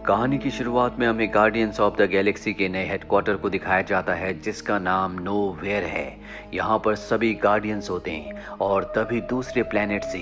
कहानी की शुरुआत में हमें गार्डियंस ऑफ द गैलेक्सी के नए हेडक्वार्टर को दिखाया जाता है जिसका नाम नोवेयर है। यहाँ पर सभी गार्डियंस होते हैं और तभी दूसरे प्लेनेट से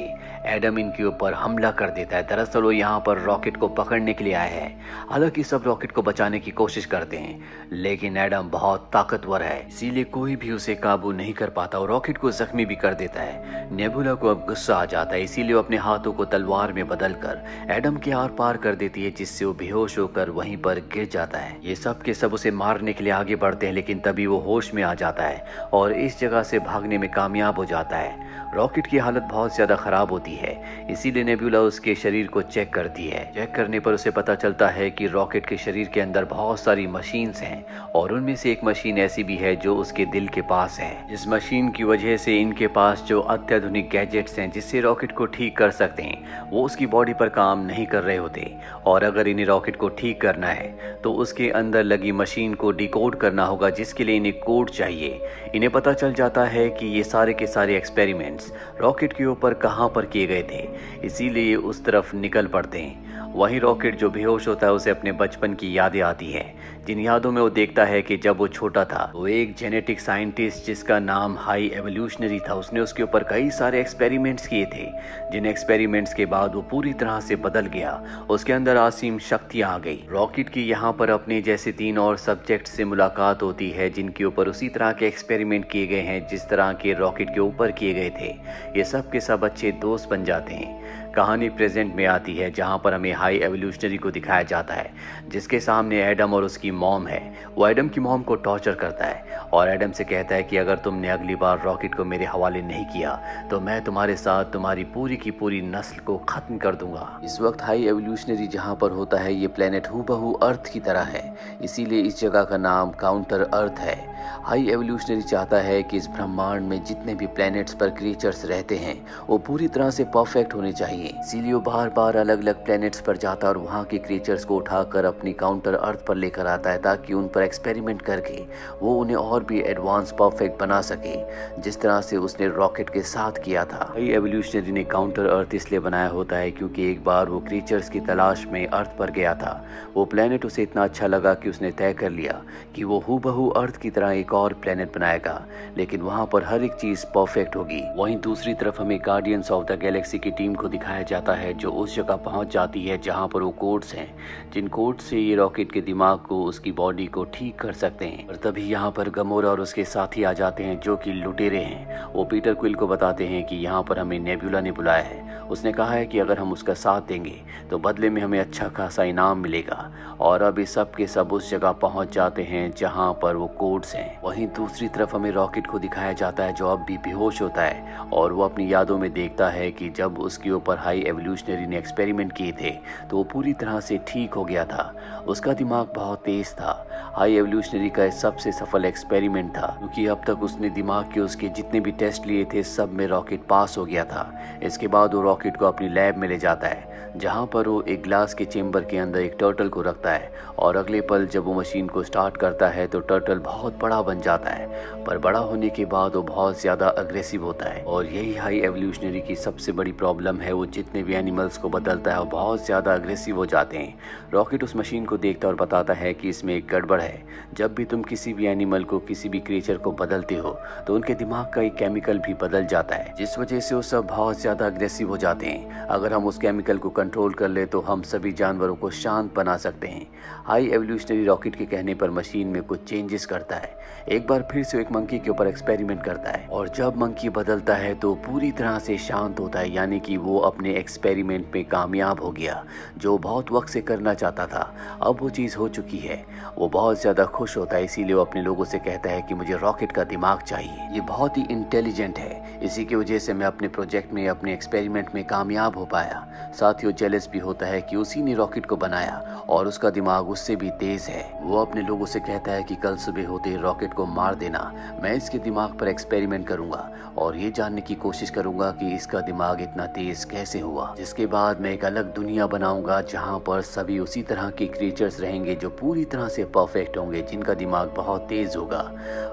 एडम इनके ऊपर हमला कर देता है। दरअसल वो यहाँ पर रॉकेट को पकड़ने के लिए आया है। हालांकि सब रॉकेट को बचाने की कोशिश करते हैं लेकिन एडम बहुत ताकतवर है, इसीलिए कोई भी उसे काबू नहीं कर पाता और रॉकेट को जख्मी भी कर देता है। नेबुला को अब गुस्सा आ जाता है, इसीलिए वो अपने हाथों को तलवार में बदलकर एडम के आर पार कर देती है जिससे वो बेहोश होकर वहीं पर गिर जाता है। ये सब के सब उसे मारने के लिए आगे बढ़ते हैं लेकिन तभी वो होश में आ जाता है और इस जगह से भागने में कामयाब हो जाता है। रॉकेट की हालत बहुत ज्यादा खराब होती है, इसीलिए नेबुला उसके शरीर को चेक करती है। चेक करने पर उसे पता चलता है कि रॉकेट के शरीर के अंदर बहुत सारी मशीन्स हैं और उनमें से एक मशीन ऐसी भी है जो उसके दिल के पास है। इस मशीन की वजह से इनके पास जो अत्याधुनिक गैजेट्स हैं जिससे रॉकेट को ठीक कर सकते हैं वो उसकी बॉडी पर काम नहीं कर रहे होते और अगर इन्हें रॉकेट को ठीक करना है तो उसके अंदर लगी मशीन को डिकोड करना होगा जिसके लिए इन्हें कोड चाहिए। इन्हें पता चल जाता है कि ये सारे के सारे एक्सपेरिमेंट्स रॉकेट के ऊपर कहाँ पर किए गए थे, इसीलिए उस तरफ निकल पड़ते हैं। वहीं रॉकेट जो बेहोश होता है उसे अपने बचपन की यादें आती है जिन यादों में वो देखता है कि जब वो छोटा था वो एक जेनेटिक साइंटिस्ट जिसका नाम हाई एवोल्यूशनरी था, उसने उसके ऊपर कई सारे एक्सपेरिमेंट्स किए थे जिन एक्सपेरिमेंट्स के बाद वो पूरी तरह से बदल गया। उसके अंदर असीम शक्तियां आ गई। रॉकेट की यहाँ पर अपने जैसे 3 और सब्जेक्ट से मुलाकात होती है जिनके ऊपर उसी तरह के एक्सपेरिमेंट किए गए हैं जिस तरह के रॉकेट के ऊपर किए गए थे। ये सब के सब अच्छे दोस्त बन जाते हैं। कहानी प्रेजेंट में आती है जहां पर हमें हाई एवोल्यूशनरी को दिखाया जाता है जिसके सामने एडम और उसकी मॉम है। वो एडम की मॉम को टॉर्चर करता है और एडम से कहता है कि अगर तुमने अगली बार रॉकेट को मेरे हवाले नहीं किया तो मैं तुम्हारे साथ तुम्हारी पूरी की पूरी नस्ल को खत्म कर दूंगा। इस वक्त हाई एवोल्यूशनरी जहां पर होता है ये प्लेनेट हूबहू अर्थ की तरह है, इसीलिए इस जगह का नाम काउंटर अर्थ है। हाई एवोल्यूशनरी चाहता है कि इस ब्रह्मांड में जितने भी प्लैनेट्स पर क्रिएचर्स रहते हैं वो पूरी तरह से परफेक्ट होने चाहिए, इसीलिए वो बार बार अलग अलग प्लैनेट्स पर जाता है और वहाँ के क्रिएचर्स को उठाकर अपनी काउंटर अर्थ पर लेकर आता है ताकि उन पर एक्सपेरिमेंट करके वो उन्हें और भी एडवांस परफेक्ट बना सके जिस तरह से उसने रॉकेट के साथ किया था। हाई एवोल्यूशनरी ने काउंटर अर्थ इसलिए बनाया होता है क्योंकि एक बार वो क्रिएचर्स की तलाश में अर्थ पर गया था। वो प्लैनेट उसे इतना अच्छा लगा कि उसने तय कर लिया कि वो हूबहू अर्थ की तरह एक और प्लेनेट बनाएगा लेकिन वहां पर हर एक चीज परफेक्ट होगी। वहीं दूसरी तरफ हमें गार्डियंस ऑफ द गैलेक्सी की टीम को दिखाया जाता है जो उस जगह पहुंच जाती है जहां पर वो कोड्स हैं जिन कोड्स से ये रॉकेट के दिमाग को उसकी बॉडी को ठीक कर सकते हैं। और तभी यहाँ पर गमोरा और उसके साथी आ जाते हैं जो कि लुटेरे हैं। वो पीटर क्विल को बताते हैं कि यहाँ पर हमें नेबुला ने बुलाया है। उसने कहा है कि अगर हम उसका साथ देंगे तो बदले में हमें अच्छा खासा इनाम मिलेगा। और अब ये सब के सब उस जगह पहुंच जाते हैं जहां पर वो कोड्स हैं। वहीं दूसरी तरफ हमें रॉकेट को दिखाया जाता है जो अब भी बेहोश होता है और वो अपनी यादों में देखता है कि जब उसके ऊपर हाई एवोल्यूशनरी ने एक्सपेरिमेंट किए थे तो वो पूरी तरह से ठीक हो गया था। उसका दिमाग बहुत तेज था। हाई एवोल्यूशनरी का सबसे सफल एक्सपेरिमेंट था क्योंकि अब तक उसने दिमाग के उसके जितने भी टेस्ट लिए थे सब में रॉकेट पास हो गया था। इसके बाद वो रॉकेट को अपनी लैब में ले जाता है जहां पर वो एक ग्लास के चेंबर के अंदर एक टर्टल को रखता है और अगले पल जब वो मशीन को स्टार्ट करता है तो टर्टल बहुत बड़ा बन जाता है, पर बड़ा होने के बाद वो बहुत ज्यादा अग्रेसिव होता है। और यही हाई एवोल्यूशनरी की सबसे बड़ी प्रॉब्लम है, वो जितने भी एनिमल्स को बदलता है वो बहुत ज्यादा अग्रेसिव हो जाते हैं। रॉकेट उस मशीन को देखता है और बताता है कि इसमें एक गड़बड़ है। जब भी तुम किसी भी एनिमल को किसी भी क्रिएचर को बदलते हो तो उनके दिमाग का एक केमिकल भी बदल जाता है जिस वजह से वो सब बहुत ज्यादा अग्रेसिव हो जाते हैं। अगर हम उस केमिकल को कंट्रोल कर ले तो हम सभी जानवरों को शांत बना सकते हैं। हाई एवोल्यूशनरी रॉकेट के कहने पर मशीन में कुछ चेंजेस करता है। एक बार फिर से एक मंकी के ऊपर एक्सपेरिमेंट करता है और जब मंकी बदलता है तो पूरी तरह से शांत होता है, यानी कि वो अपने एक्सपेरिमेंट में कामयाब हो गया जो बहुत वक्त से करना चाहता था। अब वो चीज़ हो चुकी है। वो बहुत ज़्यादा खुश होता है, इसीलिए वो अपने लोगों से कहता है कि मुझे रॉकेट का दिमाग चाहिए, ये बहुत ही इंटेलिजेंट है, इसी की वजह से मैं अपने प्रोजेक्ट में अपने एक्सपेरिमेंट में कामयाब हो पाया। साथ ही वो जेलस भी होता है कि उसी ने रॉकेट को बनाया और उसका दिमाग उससे भी तेज है। वो अपने लोगों से कहता है कि कल सुबह होते ही रॉकेट को मार देना, मैं इसके दिमाग पर एक्सपेरिमेंट करूंगा और ये जानने की कोशिश करूंगा कि इसका दिमाग इतना तेज कैसे कैसे हुआ, जिसके बाद मैं एक अलग दुनिया बनाऊंगा जहाँ पर सभी उसी तरह के क्रिएचर्स रहेंगे जो पूरी तरह से परफेक्ट होंगे, जिनका दिमाग बहुत तेज होगा।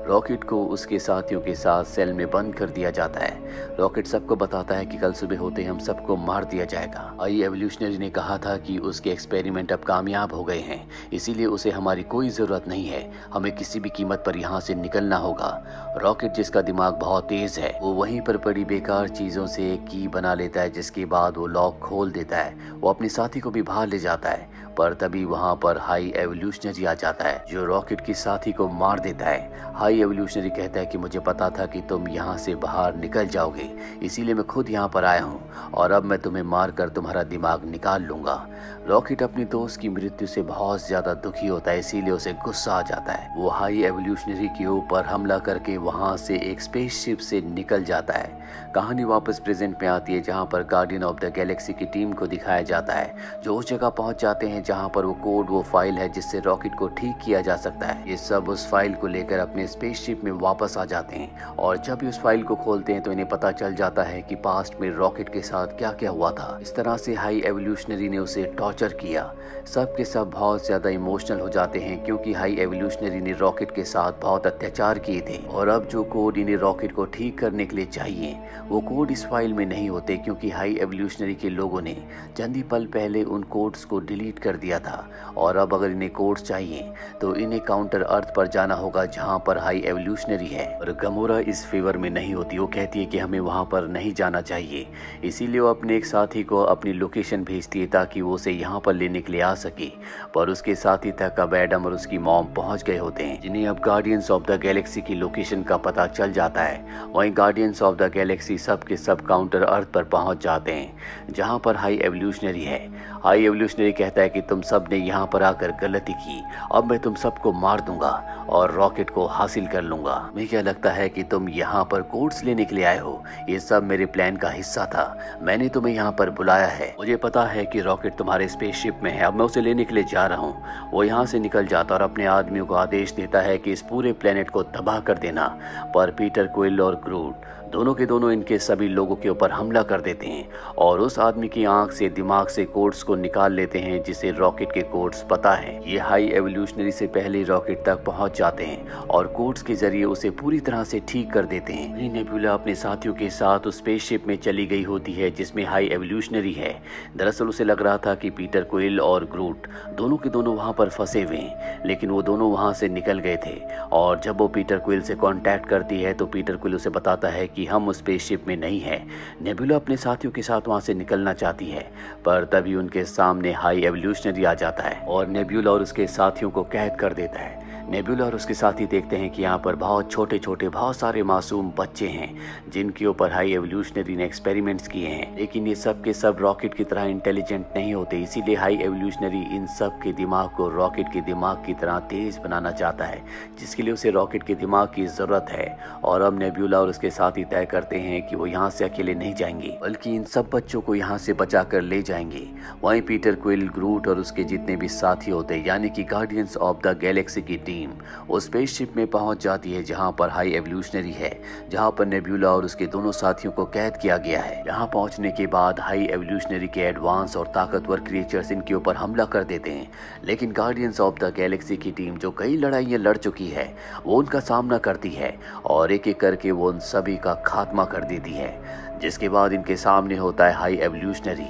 रॉकेट को उसके साथियों के साथ सेल में बंद कर दिया जाता है। रॉकेट सबको बताता है कि कल सुबह होते ही हम सबको मार दिया जाएगा। हाई एवोल्यूशनरी ने कहा था कि उसके एक्सपेरिमेंट अब कामयाब हो गए हैं, इसीलिए उसे हमारी कोई जरूरत नहीं है, हमें किसी भी कीमत पर यहाँ से निकलना होगा। रॉकेट, जिसका दिमाग बहुत तेज है, वो वहीं पर पड़ी बेकार चीजों से एक की बना लेता है, जिसके बाद वो लॉक खोल देता है। वो अपने साथी को भी बाहर ले जाता है, पर तभी वहां पर हाई एवोल्यूशनरी आ जाता है जो रॉकेट के साथी को मार देता है। हाई एवोल्यूशनरी कहता है कि मुझे पता था कि तुम यहाँ से बाहर निकल जाओगे, इसीलिए मैं खुद यहाँ पर आया हूँ और अब मैं तुम्हें मारकर तुम्हारा दिमाग निकाल लूंगा। रॉकेट अपने दोस्त की मृत्यु से बहुत ज्यादा दुखी होता है, इसीलिए उसे गुस्सा आ जाता है। वो हाई एवोल्यूशनरी के ऊपर हमला करके वहां से एक स्पेसशिप से निकल जाता है। कहानी वापस प्रेजेंट में आती है, जहां पर गार्डियन ऑफ द गैलेक्सी की टीम को दिखाया जाता है जो उस जगह पहुंच जाते हैं जहां पर वो फाइल है जिससे रॉकेट को ठीक किया जा सकता है। ये सब उस फाइल को लेकर अपने स्पेसशिप में वापस आ जाते हैं और जब भी उस फाइल को खोलते हैं तो इन्हें पता चल जाता है कि पास्ट में रॉकेट के साथ क्या क्या हुआ था। इस तरह से हाई एवोल्यूशनरी ने उसे टॉर्चर किया। सब के सब बहुत ज्यादा इमोशनल हो जाते हैं क्योंकि हाई एवोल्यूशनरी ने रॉकेट के साथ बहुत अत्याचार किए थे और अब जो कोड इन्हें रॉकेट को ठीक करने के लिए चाहिए वो कोड इस फाइल में नहीं होते, क्योंकि हाई एवोल्यूशनरी के लोगों ने चंद ही पल पहले उन कोड्स को डिलीट कर दिया था और अब अगर इन्हें कोड्स चाहिए तो इन्हें काउंटर अर्थ पर जाना होगा जहां पर हाई एवोल्यूशनरी है। और गमोरा इस फेवर में नहीं होती, वो कहती है कि हमें वहां पर नहीं जाना चाहिए, इसीलिए वो अपने एक साथी को अपनी लोकेशन भेजती है ताकि वो उसे यहाँ पर लेने के लिए आ सके। पर उसके साथी तक अब एडम और उसकी मॉम पहुंच गए होते हैं, जिन्हें अब गार्डियंस ऑफ द गैलेक्सी की लोकेशन का पता चल जाता है। वहीं गार्डियंस ऑफ द गैलेक्सी सब के सब काउंटर अर्थ पर पहुंच जाते हैं जहां पर हाई एवोल्यूशनरी है। हाई एवोल्यूशनरी कहता है कि तुम सब ने यहाँ पर आकर गलती की, अब मैं तुम सबको मार दूंगा और रॉकेट को हासिल कर लूंगा। मुझे क्या लगता है कि तुम यहाँ पर कोड्स लेने के लिए आए हो, ये सब मेरे प्लान का हिस्सा था, मैंने तुम्हें यहाँ पर बुलाया है। मुझे पता है कि रॉकेट तुम्हारे स्पेसशिप में है, अब मैं उसे लेने के लिए जा रहा हूँ। वो यहाँ से निकल जाता और अपने आदमियों को आदेश देता है कि इस पूरे प्लेनेट को तबाह कर देना, पर पीटर क्विल और ग्रूट दोनों के दोनों इनके सभी लोगों के ऊपर हमला कर देते हैं और उस आदमी की आंख से दिमाग से कोड्स को निकाल लेते हैं जिसे रॉकेट के कोड्स पता है। ये हाई एवोल्यूशनरी से पहले रॉकेट तक पहुंच जाते हैं और कोड्स के जरिए उसे पूरी तरह से ठीक कर देते हैं। नेबुला अपने साथियों के साथ उस स्पेसशिप में चली गई होती है जिसमें हाई एवोल्यूशनरी है। दरअसल उसे लग रहा था कि पीटर क्विल और ग्रूट दोनों के दोनों वहां पर फंसे हुए हैं, लेकिन वो दोनों वहां से निकल गए थे और जब वो पीटर क्विल से कांटेक्ट करती है तो पीटर क्विल उसे बताता है कि हम उस स्पेसशिप में नहीं है। नेबुला अपने साथियों के साथ वहां से निकलना चाहती है, पर तभी उनके सामने हाई एवोल्यूशनरी आ जाता है और नेबुला और उसके साथियों को कैद कर देता है। नेबुला और उसके साथी देखते हैं कि यहाँ पर बहुत छोटे छोटे बहुत सारे मासूम बच्चे हैं जिनके ऊपर हाई एवोल्यूशनरी ने एक्सपेरिमेंट्स किए हैं, लेकिन ये सब के सब रॉकेट की तरह इंटेलिजेंट नहीं होते, इसीलिए हाई एवोल्यूशनरी इन सब के दिमाग को रॉकेट के दिमाग की तरह तेज बनाना चाहता है, जिसके लिए उसे रॉकेट के दिमाग की जरूरत है। और अब नेबुला और उसके साथी तय करते हैं कि वो यहाँ से अकेले नहीं जाएंगे बल्कि इन सब बच्चों को यहाँ से बचा कर ले जाएंगे। वहीं पीटर क्विल, ग्रूट और उसके जितने भी साथी होते यानी कि गार्डियंस ऑफ द गैलेक्सी की टीम उस स्पेसशिप में पहुंच जाती है जहां पर हाई एवोल्यूशनरी है, जहां पर नेबुला और उसके दोनों साथियों को कैद किया गया है। यहां पहुंचने के बाद हाई एवोल्यूशनरी के एडवांस और ताकतवर क्रिएचर्स इनके ऊपर हमला कर देते हैं, लेकिन गार्डियंस ऑफ द गैलेक्सी की टीम जो कई लड़ाइयां लड़ चुकी है वो उनका सामना करती है और एक एक करके वो उन सभी का खात्मा कर देती है। जिसके बाद इनके सामने होता है हाई एवोल्यूशनरी।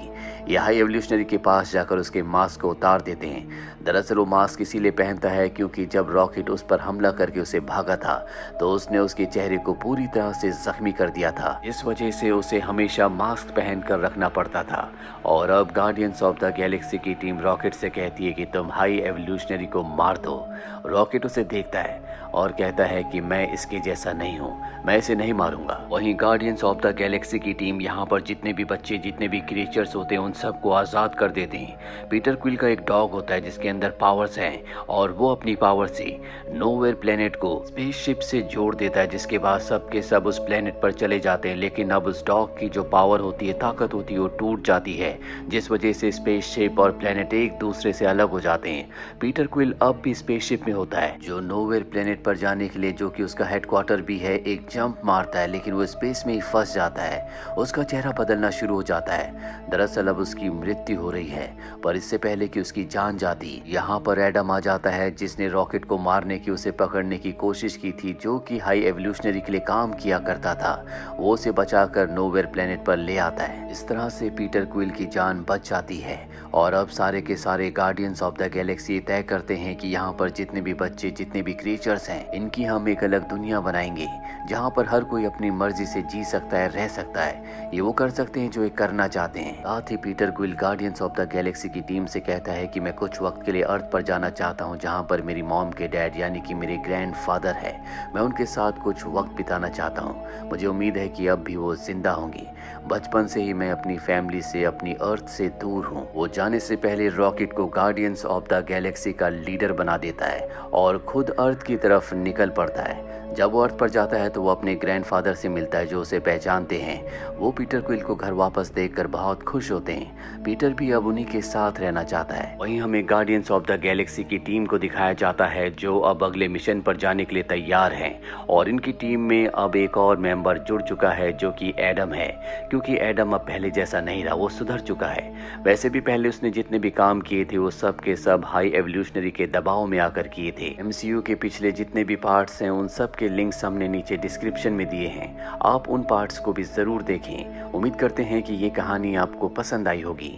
ये हाई एवोल्यूशनरी के पास जाकर उसके मास्क को उतार देते हैं। दरअसल वो मास्क इसीलिए पहनता है क्योंकि जब रॉकेट उस पर हमला करके उसे भागा था तो उसने उसके चेहरे को पूरी तरह से जख्मी कर दिया था, इस वजह से उसे हमेशा मास्क पहनकर रखना पड़ता था। और अब गार्डियंस ऑफ द गैलेक्सी की टीम रॉकेट से कहती है कि तुम हाई एवोल्यूशनरी को मार दो। रॉकेट उसे देखता है और कहता है कि मैं इसके जैसा नहीं हूँ, मैं इसे नहीं मारूंगा। वहीं गार्डियंस ऑफ द गैलेक्सी की टीम यहाँ पर जितने भी बच्चे जितने भी क्रिएचर्स होते हैं उन सबको आजाद कर देते हैं। पीटर क्विल का एक डॉग होता है जिसके अंदर पावर्स हैं और वो अपनी पावर से नोवेयर प्लेनेट को स्पेसशिप से जोड़ देता है, जिसके बाद सब के सब उस प्लेनेट पर चले जाते हैं। लेकिन अब उस डॉग की जो पावर होती है, ताकत होती है, वो टूट जाती है, जिस वजह से स्पेसशिप और प्लेनेट एक दूसरे से अलग हो जाते हैं। पीटर क्विल अब भी स्पेसशिप में होता है जो नोवेयर प्लेनेट पर जाने के लिए, जो कि उसका हेडक्वार्टर भी है, एक जंप मारता है, लेकिन वो स्पेस में ही फंस जाता है उसका चेहरा बदलना शुरू हो जाता है। दरअसल अब उसकी मृत्यु हो रही है, पर इससे पहले कि उसकी जान जाती, यहाँ पर एडम आ जाता है जिसने रॉकेट को मारने की, उसे पकड़ने की कोशिश की थी, जो कि हाई एवोल्यूशनरी के लिए काम किया करता था। वो उसे बचाकर नोवेयर प्लेनेट पर ले आता है। इस तरह से पीटर क्विल की जान बच जाती है और अब सारे के सारे गार्डियंस ऑफ द गैलेक्सी तय करते हैं कि यहाँ पर जितने भी बच्चे, जितने भी क्रिएचर्स हैं, इनकी हम एक अलग दुनिया बनाएंगे जहाँ पर हर कोई अपनी मर्जी से जी सकता है, रह सकता है। ये वो कर सकते हैं जो ये करना चाहते हैं। साथ ही Peter Quill Guardians of the Galaxy की टीम से कहता है कि मैं कुछ वक्त के लिए अर्थ पर जाना चाहता हूँ जहाँ पर मेरी मॉम के डैड यानी कि मेरे ग्रैंडफादर है। मैं उनके साथ कुछ वक्त बिताना चाहता हूँ। मुझे उम्मीद है कि अब भी वो जिंदा होंगी। बचपन से ही मैं अपनी फैमिली से, अपनी अर्थ से दूर हूँ। वो जाने से पहले रॉकेट को गार्डियंस ऑफ द गैलेक्सी का लीडर बना देता है और खुद अर्थ की तरफ निकल पड़ता है। जब वो अर्थ पर जाता है तो वो अपने ग्रैंडफादर से मिलता है जो उसे पहचानते हैं। वो पीटर क्विल को घर वापस देखकर बहुत खुश होते हैं। पीटर भी अब उन्हीं के साथ रहना चाहता है। वहीं हमें गार्डियंस ऑफ द गैलेक्सी की टीम को दिखाया जाता है जो अब अगले मिशन पर जाने के लिए तैयार हैं और इनकी टीम में अब एक और मेंबर जुड़ चुका है जो कि एडम है, क्योंकि एडम अब पहले जैसा नहीं रहा, वो सुधर चुका है। वैसे भी पहले उसने जितने भी काम किए थे वो सब के सब हाई एवोल्यूशनरी के दबाव में आकर किए थे। एमसीयू के पिछले जितने भी पार्ट्स हैं उन सब के लिंक्स हमने नीचे डिस्क्रिप्शन में दिए हैं, आप उन पार्ट्स को भी जरूर देखें। उम्मीद करते हैं कि ये कहानी आपको पसंद आई होगी।